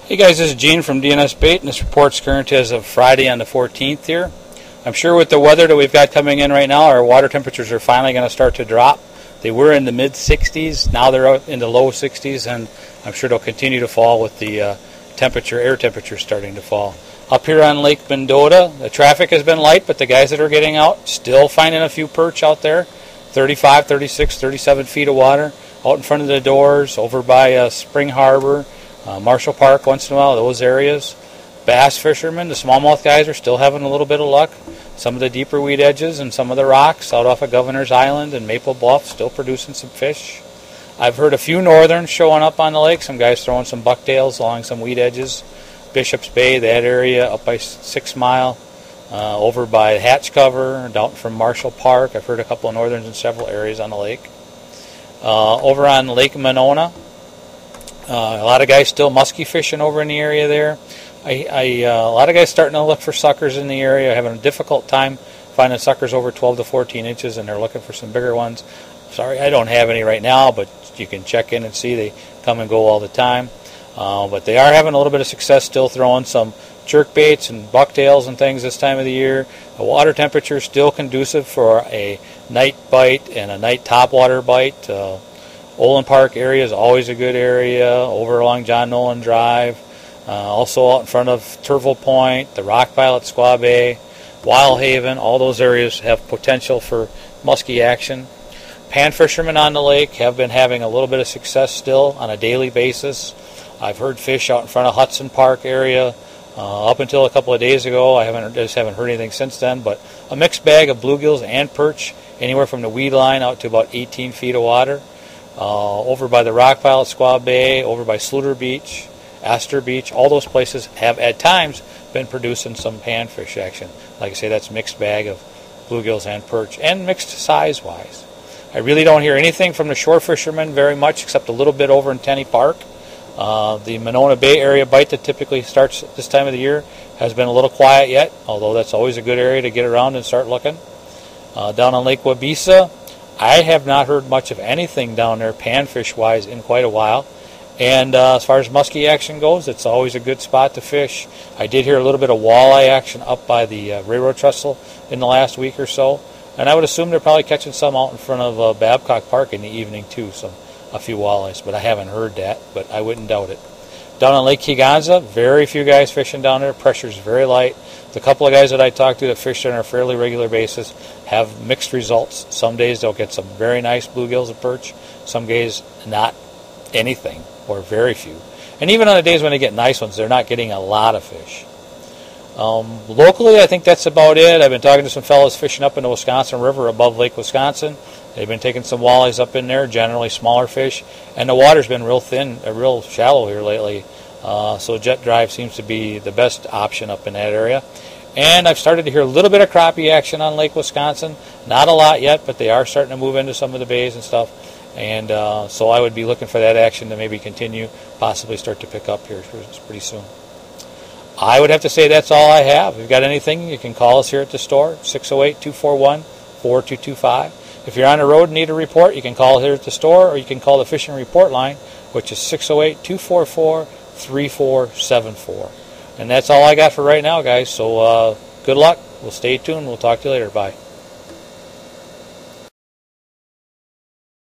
Hey guys, this is Gene from DNS Bait, and this report's current as of Friday on the 14th here. I'm sure with the weather that we've got coming in right now, our water temperatures are finally going to start to drop. They were in the mid-60s, now they're out in the low 60s, and I'm sure they'll continue to fall with the air temperature starting to fall. Up here on Lake Mendota, the traffic has been light, but the guys that are getting out, still finding a few perch out there. 35, 36, 37 feet of water out in front of the doors, over by Spring Harbor, Marshall Park once in a while, those areas. Bass fishermen, the smallmouth guys are still having a little bit of luck. Some of the deeper weed edges and some of the rocks out off of Governor's Island and Maple Bluff still producing some fish. I've heard a few northerns showing up on the lake, some guys throwing some bucktails along some weed edges. Bishop's Bay, that area, up by 6 Mile, over by Hatch Cover, down from Marshall Park. I've heard a couple of northerns in several areas on the lake. Over on Lake Monona, a lot of guys still muskie fishing over in the area there. A lot of guys starting to look for suckers in the area, having a difficult time finding suckers over 12 to 14 inches, and they're looking for some bigger ones. Sorry, I don't have any right now, but you can check in and see. They come and go all the time. But they are having a little bit of success still throwing some jerk baits and bucktails and things this time of the year. The water temperature is still conducive for a night bite and a night topwater bite. Olin Park area is always a good area, over along John Nolan Drive. Also out in front of Turville Point, the rock pile at Squaw Bay, Wildhaven, all those areas have potential for muskie action. Pan fishermen on the lake have been having a little bit of success still on a daily basis. I've heard fish out in front of Hudson Park area up until a couple of days ago. I just haven't heard anything since then, but a mixed bag of bluegills and perch, anywhere from the weed line out to about 18 feet of water. Over by the rock pile at Squaw Bay, over by Sluter Beach, Astor Beach, all those places have at times been producing some panfish action. Like I say, that's a mixed bag of bluegills and perch, and mixed size-wise. I really don't hear anything from the shore fishermen very much, except a little bit over in Tenney Park. The Monona Bay area bite that typically starts this time of the year has been a little quiet yet, although that's always a good area to get around and start looking. Down on Lake Wabeesa, I have not heard much of anything down there panfish-wise in quite a while. And as far as muskie action goes, it's always a good spot to fish. I did hear a little bit of walleye action up by the railroad trestle in the last week or so. And I would assume they're probably catching some out in front of Babcock Park in the evening too, a few walleyes. But I haven't heard that, but I wouldn't doubt it. Down on Lake Kegonsa, very few guys fishing down there. Pressure's very light. The couple of guys that I talk to that fish on a fairly regular basis have mixed results. Some days they'll get some very nice bluegills and perch. Some days not anything, or very few. And even on the days when they get nice ones, they're not getting a lot of fish. Locally, I think that's about it. I've been talking to some fellows fishing up in the Wisconsin River above Lake Wisconsin. They've been taking some walleyes up in there, generally smaller fish. And the water's been real thin, real shallow here lately. So jet drive seems to be the best option up in that area. And I've started to hear a little bit of crappie action on Lake Wisconsin. Not a lot yet, but they are starting to move into some of the bays and stuff. And so I would be looking for that action to maybe continue, possibly start to pick up here pretty soon. I would have to say that's all I have. If you've got anything, you can call us here at the store, 608-241-4225. If you're on the road and need a report, you can call here at the store, or you can call the Fishing Report line, which is 608-244-3474. And that's all I got for right now, guys. So good luck. We'll stay tuned. We'll talk to you later. Bye.